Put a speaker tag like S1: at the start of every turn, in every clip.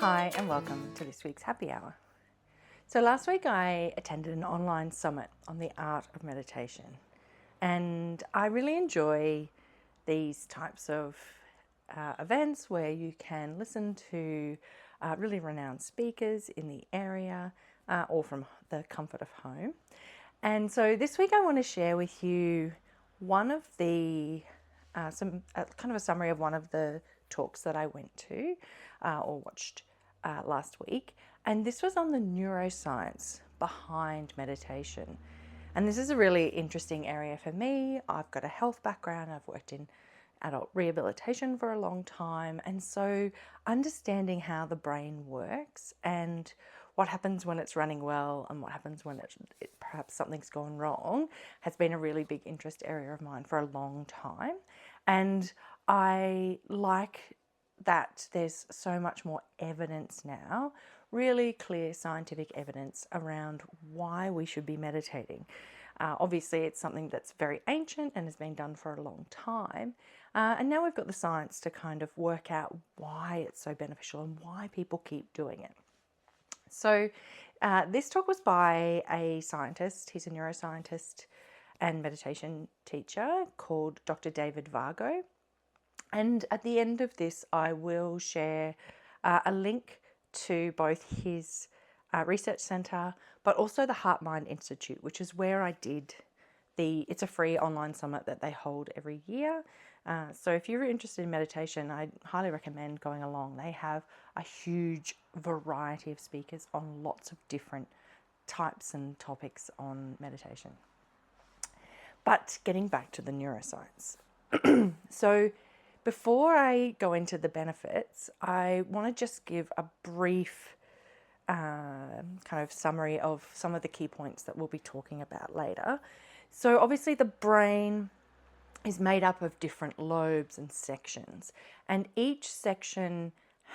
S1: Hi and welcome to this week's Happy Hour. So last week I attended an online summit on the art of meditation, and I really enjoy these types of events where you can listen to really renowned speakers in the area or from the comfort of home. And so this week I want to share with you one of the kind of a summary of one of the talks that I went to or watched last week, and this was on the neuroscience behind meditation. And this is a really interesting area for me. I've got a health background, I've worked in adult rehabilitation for a long time, and so understanding how the brain works and what happens when it's running well and what happens when perhaps something's gone wrong has been a really big interest area of mine for a long time. And I like that there's so much more evidence now, really clear scientific evidence around why we should be meditating. Obviously, it's something that's very ancient and has been done for a long time. And now we've got the science to kind of work out why it's so beneficial and why people keep doing it. So this talk was by a scientist. He's a neuroscientist and meditation teacher called Dr. David Vago. And at the end of this, I will share a link to both his research centre, but also the Heart Mind Institute, which is where I did it's a free online summit that they hold every year. So if you're interested in meditation, I highly recommend going along. They have a huge variety of speakers on lots of different types and topics on meditation. But getting back to the neuroscience. So before I go into the benefits, I want to just give a brief kind of summary of some of the key points that we'll be talking about later. So obviously the brain is made up of different lobes and sections, and each section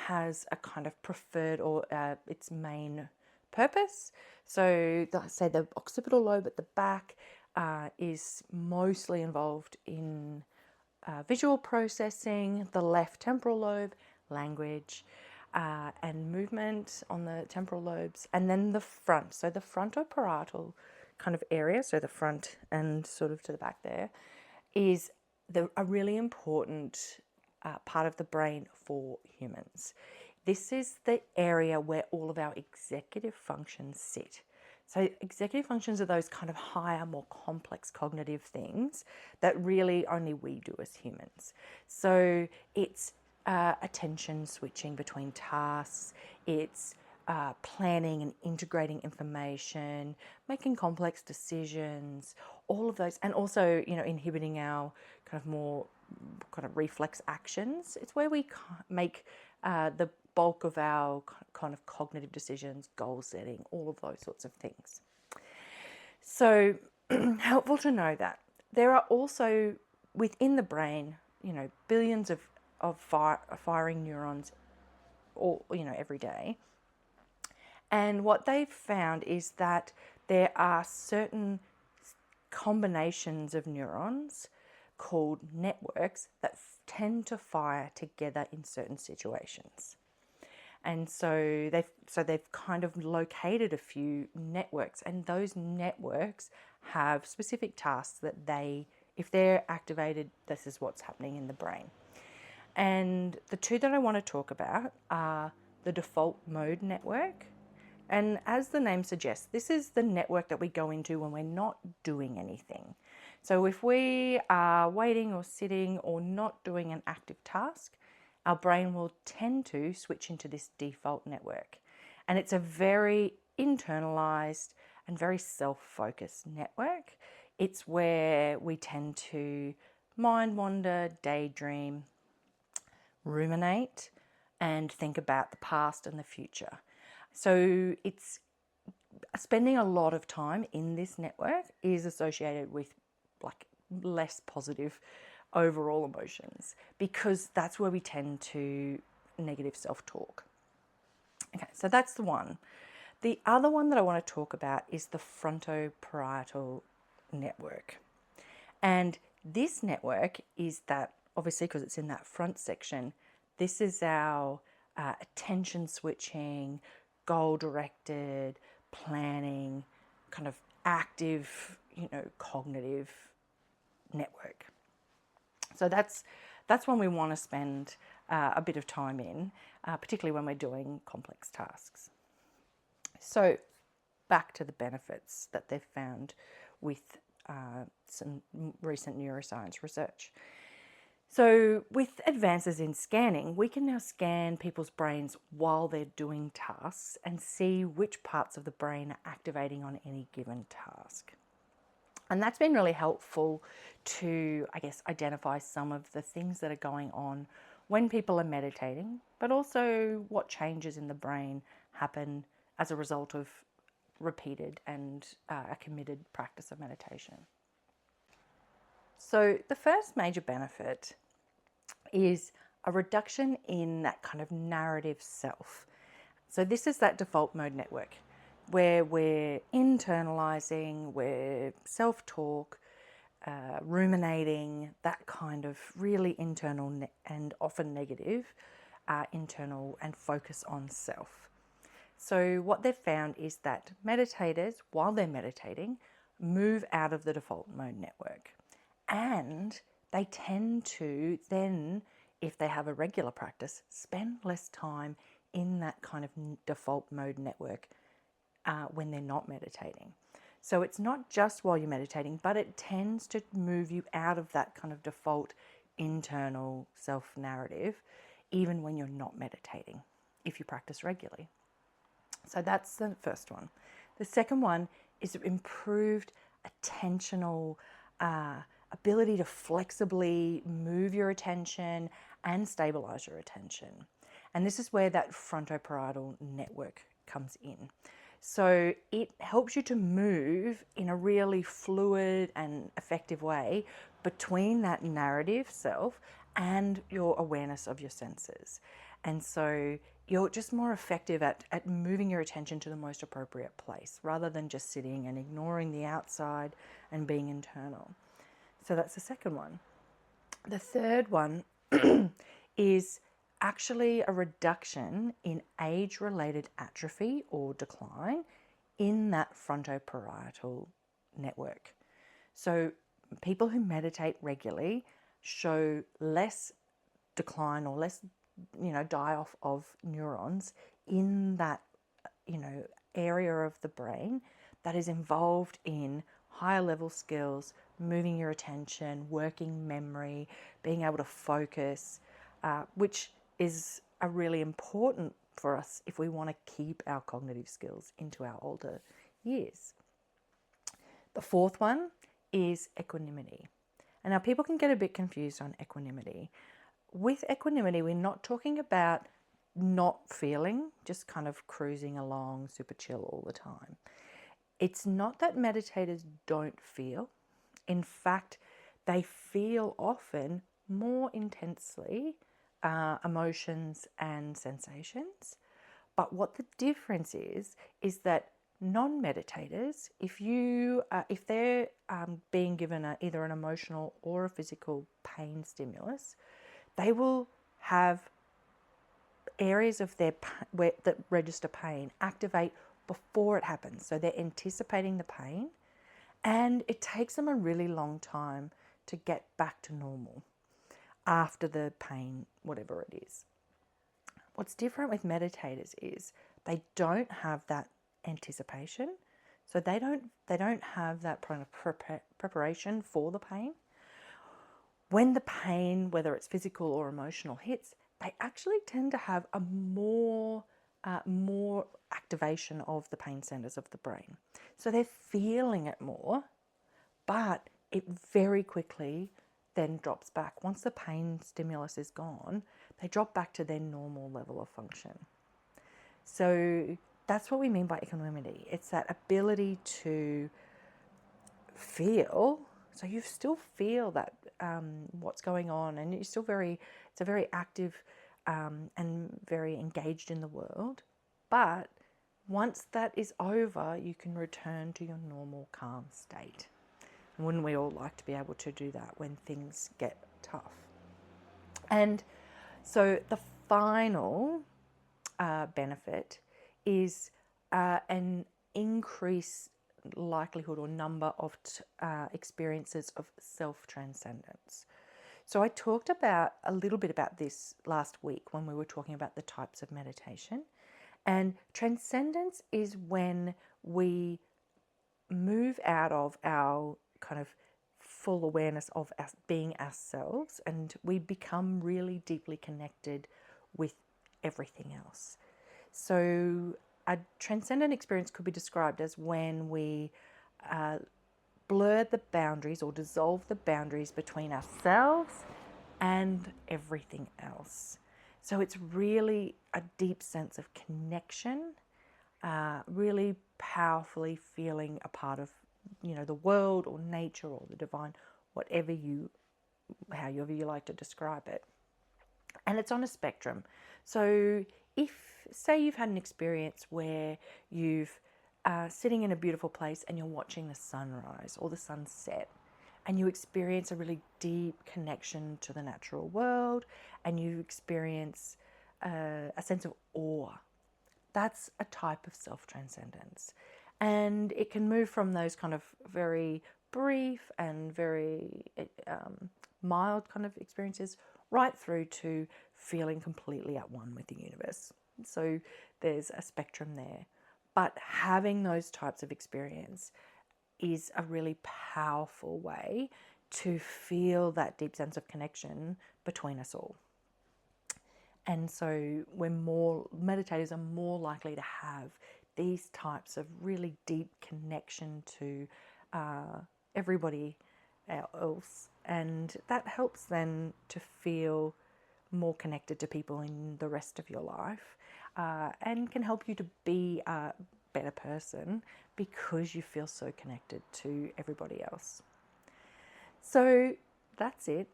S1: has a kind of preferred or its main purpose. So say the occipital lobe at the back is mostly involved in visual processing, the left temporal lobe, language, and movement on the temporal lobes, and then the front. So the frontoparietal kind of area, so the front and sort of to the back there, is a really important part of the brain for humans. This is the area where all of our executive functions sit. So executive functions are those kind of higher, more complex cognitive things that really only we do as humans. So it's attention switching between tasks, it's planning and integrating information, making complex decisions, all of those, and also, inhibiting our kind of more kind of reflex actions. It's where we make the bulk of our kind of cognitive decisions, goal setting, all of those sorts of things. So helpful to know that. There are also within the brain, billions of firing neurons every day. And what they've found is that there are certain combinations of neurons called networks that tend to fire together in certain situations. And so they've kind of located a few networks, and those networks have specific tasks that if they're activated, this is what's happening in the brain. And the two that I want to talk about are the default mode network. And as the name suggests, this is the network that we go into when we're not doing anything. So if we are waiting or sitting or not doing an active task, our brain will tend to switch into this default network. And it's a very internalized and very self-focused network. It's where we tend to mind wander, daydream, ruminate, and think about the past and the future. So it's spending a lot of time in this network is associated with less positive overall emotions, because that's where we tend to negative self-talk. Okay, so that's the one. The other one that I want to talk about is the frontoparietal network. And this network is that, obviously, because it's in that front section, this is our attention switching, goal-directed, planning, kind of active, cognitive network. So that's one we want to spend a bit of time in, particularly when we're doing complex tasks. So back to the benefits that they've found with some recent neuroscience research. So with advances in scanning, we can now scan people's brains while they're doing tasks and see which parts of the brain are activating on any given task. And that's been really helpful to, identify some of the things that are going on when people are meditating, but also what changes in the brain happen as a result of repeated and a committed practice of meditation. So the first major benefit is a reduction in that kind of narrative self. So this is that default mode network where we're internalizing, we're self-talk, ruminating, that kind of really internal and often negative internal and focus on self. So what they've found is that meditators, while they're meditating, move out of the default mode network. And they tend to then, if they have a regular practice, spend less time in that kind of default mode network when they're not meditating. So it's not just while you're meditating, but it tends to move you out of that kind of default internal self-narrative, even when you're not meditating, if you practice regularly. So that's the first one. The second one is improved attentional ability to flexibly move your attention and stabilize your attention. And this is where that frontoparietal network comes in. So it helps you to move in a really fluid and effective way between that narrative self and your awareness of your senses. And so you're just more effective at moving your attention to the most appropriate place rather than just sitting and ignoring the outside and being internal. So that's the second one. The third one is actually a reduction in age-related atrophy or decline in that frontoparietal network. So people who meditate regularly show less decline or less, die off of neurons in that, area of the brain that is involved in higher level skills, moving your attention, working memory, being able to focus, which is a really important for us if we want to keep our cognitive skills into our older years. The fourth one is equanimity. And now people can get a bit confused on equanimity. With equanimity, we're not talking about not feeling, just kind of cruising along, super chill all the time. It's not that meditators don't feel. In fact, they feel often more intensely emotions and sensations. But what the difference is that non-meditators, if they're being given either an emotional or a physical pain stimulus, they will have areas of that register pain activate before it happens. So they're anticipating the pain, and it takes them a really long time to get back to normal after the pain, whatever it is. What's different with meditators is they don't have that anticipation. So they don't have that preparation for the pain. When the pain, whether it's physical or emotional, hits, they actually tend to have a more activation of the pain centers of the brain. So they're feeling it more, but it very quickly then drops back. Once the pain stimulus is gone, they drop back to their normal level of function. So that's what we mean by equanimity. It's that ability to feel. So you still feel that what's going on, and it's a very active and very engaged in the world. But once that is over, you can return to your normal calm state. And wouldn't we all like to be able to do that when things get tough? And so the final benefit is an increased likelihood or number of experiences of self-transcendence. So I talked about a little bit about this last week when we were talking about the types of meditation. And transcendence is when we move out of our kind of full awareness of us being ourselves, and we become really deeply connected with everything else. So a transcendent experience could be described as when we blur the boundaries or dissolve the boundaries between ourselves and everything else. So it's really a deep sense of connection, really powerfully feeling a part of, the world or nature or the divine, however you like to describe it. And it's on a spectrum. So if, say, you've had an experience where you've sitting in a beautiful place and you're watching the sunrise or the sunset, and you experience a really deep connection to the natural world, and you experience a sense of awe, that's a type of self-transcendence. And it can move from those kind of very brief and very mild kind of experiences right through to feeling completely at one with the universe. So there's a spectrum there. But having those types of experience is a really powerful way to feel that deep sense of connection between us all. And so meditators are more likely to have these types of really deep connection to everybody else. And that helps then to feel more connected to people in the rest of your life, and can help you to be a better person because you feel so connected to everybody else. So that's it.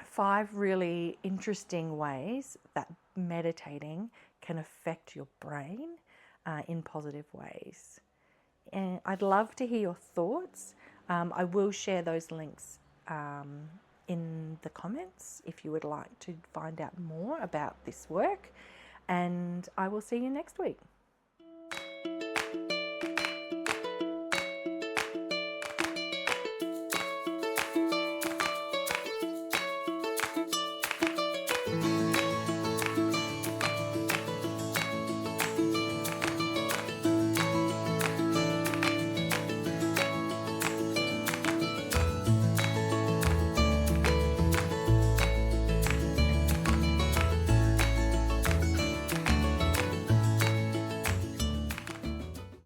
S1: 5 really interesting ways that meditating can affect your brain in positive ways. And I'd love to hear your thoughts. I will share those links in the comments if you would like to find out more about this work. And I will see you next week.